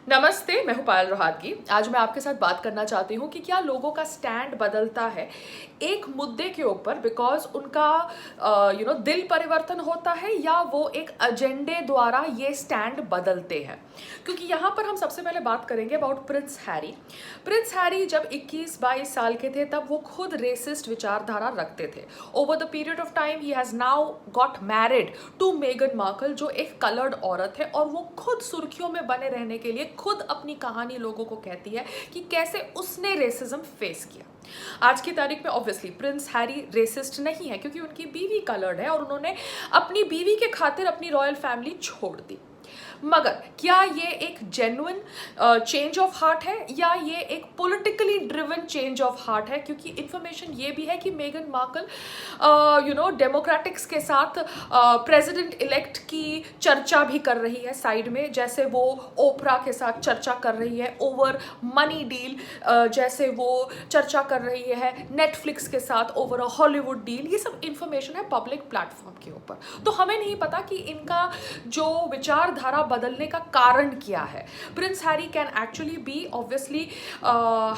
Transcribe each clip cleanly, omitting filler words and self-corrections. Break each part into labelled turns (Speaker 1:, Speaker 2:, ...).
Speaker 1: नमस्ते, मैं हूँ पायल रोहातगी। आज मैं आपके साथ बात करना चाहती हूँ कि क्या लोगों का स्टैंड बदलता है एक मुद्दे के ऊपर बिकॉज उनका दिल परिवर्तन होता है या वो एक एजेंडे द्वारा ये स्टैंड बदलते हैं। क्योंकि यहाँ पर हम सबसे पहले बात करेंगे about Prince Harry. Prince Harry जब 21-22 साल के थे तब वो खुद रेसिस्ट विचारधारा रखते थे। Over the period of time he has now got married to मेगन मार्कल, जो एक कलर्ड औरत है, और वो खुद सुर्खियों में बने रहने के लिए खुद अपनी कहानी लोगों को कहती है कि कैसे उसने रेसिज्म फेस किया। आज की तारीख में ऑब्वियसली प्रिंस हैरी रेसिस्ट नहीं है क्योंकि उनकी बीवी कलर्ड है और उन्होंने अपनी बीवी के खातिर अपनी रॉयल फैमिली छोड़ दी। मगर क्या ये एक जेन्युइन चेंज ऑफ हार्ट है या ये एक politically driven change of heart है? क्योंकि इंफॉर्मेशन ये भी है कि मेगन मार्कल डेमोक्रेटिक्स के साथ प्रेसिडेंट इलेक्ट की चर्चा भी कर रही है साइड में, जैसे वो ओपरा के साथ चर्चा कर रही है ओवर मनी डील, जैसे वो चर्चा कर रही है नेटफ्लिक्स के साथ ओवर अ हॉलीवुड डील। ये सब इंफॉर्मेशन है पब्लिक प्लेटफॉर्म के ऊपर, तो हमें नहीं पता कि इनका जो विचारधारा बदलने का कारण क्या है। Prince Harry can actually be obviously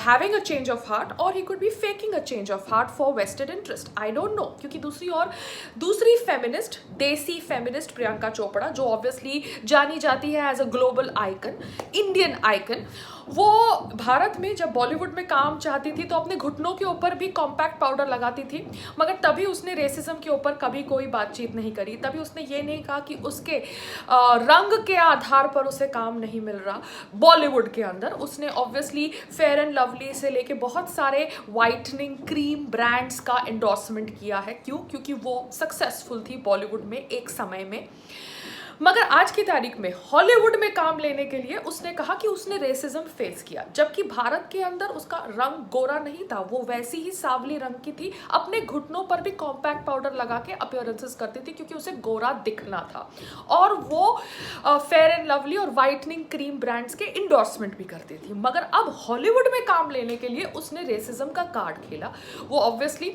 Speaker 1: having a change of heart और he could be faking a change of heart for vested interest, I don't know. क्योंकि दूसरी फेमिनिस्ट, देसी फेमिनिस्ट प्रियंका चोपड़ा, जो ऑब्वियसली जानी जाती है as a global icon, Indian icon, वो भारत में जब बॉलीवुड में काम चाहती थी तो अपने घुटनों के ऊपर भी कॉम्पैक्ट पाउडर लगाती थी, मगर तभी उसने रेसिज्म के ऊपर कभी कोई बातचीत नहीं करी। तभी उसने ये नहीं कहा कि उसके रंग के आधार पर उसे काम नहीं मिल रहा बॉलीवुड के अंदर। उसने ऑब्वियसली फेयर एंड लवली से लेके बहुत सारे वाइटनिंग क्रीम ब्रांड्स का एंडोर्समेंट किया है। क्यों? क्योंकि वो सक्सेसफुल थी बॉलीवुड में एक समय में। मगर आज की तारीख में हॉलीवुड में काम लेने के लिए उसने कहा कि उसने रेसिज्म फेस किया, जबकि भारत के अंदर उसका रंग गोरा नहीं था, वो वैसी ही सांवली रंग की थी। अपने घुटनों पर भी कॉम्पैक्ट पाउडर लगा के अपीयरेंसेस करती थी क्योंकि उसे गोरा दिखना था, और वो फेयर एंड लवली और वाइटनिंग क्रीम ब्रांड्स के इंडोर्समेंट भी करती थी। मगर अब हॉलीवुड में काम लेने के लिए उसने रेसिज्म का कार्ड खेला। वो ऑब्वियसली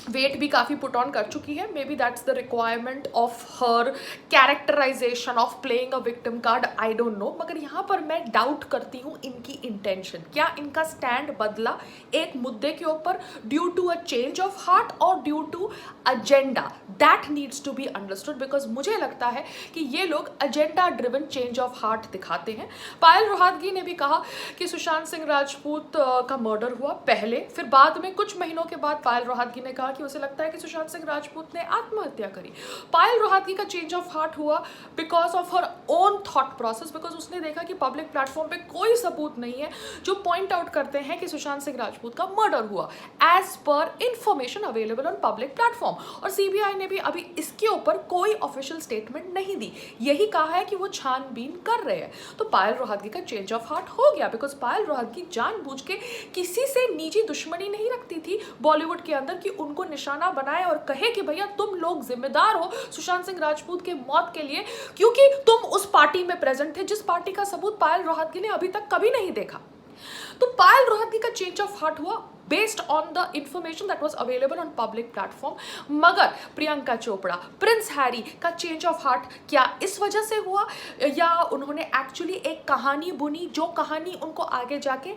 Speaker 1: वेट भी काफ़ी पुट ऑन कर चुकी है। May be that's the requirement of her characterisation of playing a victim card, I don't know. मगर यहाँ पर मैं डाउट करती हूँ इनकी इंटेंशन। क्या इनका स्टैंड बदला एक मुद्दे के ऊपर due to a change of heart और due to agenda? That needs to be understood because मुझे लगता है कि ये लोग agenda driven change of heart दिखाते हैं। पायल रोहातगी ने भी कहा कि सुशांत सिंह राजपूत का मर्डर हुआ पहले, फिर बाद में कुछ महीनों के बाद पायल रोहातगी ने कहा कि उसे लगता है कि सुशांत सिंह राजपूत ने आत्महत्या करी। पायल रोहातगी का चेंज ऑफ हार्ट हुआ because of her own thought process, because उसने देखा कि पब्लिक प्लेटफॉर्म पे कोई सबूत नहीं है जो पॉइंट आउट करते हैं कि सुशांत सिंह राजपूत का मर्डर हुआ as per information available on public platform. और सीबीआई ने भी अभी इसके ऊपर कोई ऑफिशियल स्टेटमेंट नहीं दी, यही कहा है कि वो छानबीन कर रहे हैं। तो पायल रोहातगी का चेंज ऑफ हार्ट हो गया बिकॉज पायल रोहातगी जानबूझ के किसी से निजी दुश्मनी नहीं रखती थी बॉलीवुड के अंदर कि उनको निशाना बनाए और कहे कि भैया तुम लोग जिम्मेदार हो सुशांत सिंह राजपूत के मौत के लिए क्योंकि तुम उस पार्टी में प्रेजेंट थे जिस पार्टी का सबूत पायल रोहातगी ने अभी तक कभी नहीं देखा। तो पायल रोहातगी का चेंज ऑफ हार्ट हुआ based on the information that was available on public platform। मगर प्रियंका चोपड़ा, प्रिंस हैरी का चेंज ऑफ हार्ट क्या इस वजह से हुआ या उन्होंने एक्चुअली एक कहानी बुनी जो कहानी उनको आगे जाके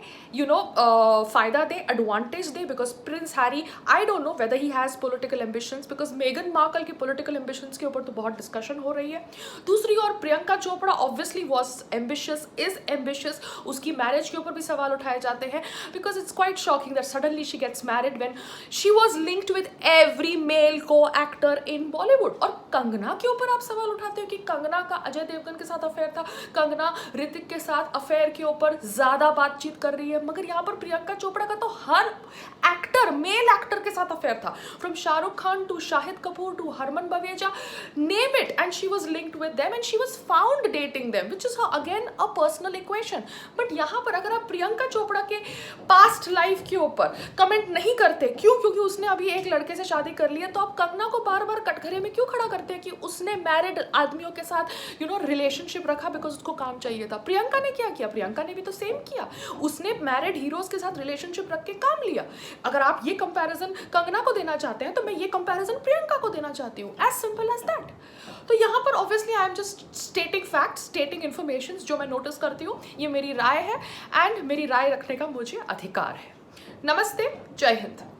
Speaker 1: फायदा दे, एडवांटेज दे? Because Prince Harry, I don't know whether he has political ambitions, because मेगन मार्कल की पॉलिटिकल एम्बिशंस के ऊपर तो बहुत डिस्कशन हो रही है। दूसरी ओर Priyanka Chopra obviously was ambitious, is ambitious, उसकी मैरिज के ऊपर भी सवाल उठाए जाते हैं because it's quite shocking that suddenly she gets married when she was linked with every male co-actor in Bollywood। और कंगना के ऊपर आप सवाल उठाते हो कि कंगना का अजय देवगन के साथ अफेयर था, कंगना ऋतिक के साथ अफेयर के ऊपर ज्यादा बातचीत कर रही है। मगर यहाँ पर प्रियंका चोपड़ा का तो हर एक्टर, मेल एक्टर के साथ अफेयर था, from Shahrukh Khan to Shahid Kapoor to Harman Baweja, name it, and she was linked with them and she was found dating them, which is again a personal equation। But यहाँ पर अगर आप प्रियंका चोपड़ा के पास्ट लाइफ के ऊपर ऊपर कमेंट नहीं करते। क्यों? क्योंकि उसने अभी एक लड़के से शादी कर ली है। तो आप कंगना को बार बार कटघरे में क्यों खड़ा करते हैं कि उसने मैरिड आदमियों के साथ रिलेशनशिप रखा बिकॉज उसको काम चाहिए था? प्रियंका ने क्या किया? प्रियंका ने भी तो सेम किया, उसने मैरिड हीरोज के साथ रिलेशनशिप रख के काम लिया। अगर आप ये कंपैरिजन कंगना को देना चाहते हैं तो मैं ये कंपैरिजन प्रियंका को देना चाहती हूँ, एज सिंपल एज दैट। तो यहाँ पर obviously I am just stating facts, स्टेटिंग information जो मैं नोटिस करती हूँ। ये मेरी राय है एंड मेरी राय रखने का मुझे अधिकार है। नमस्ते, जय हिंद।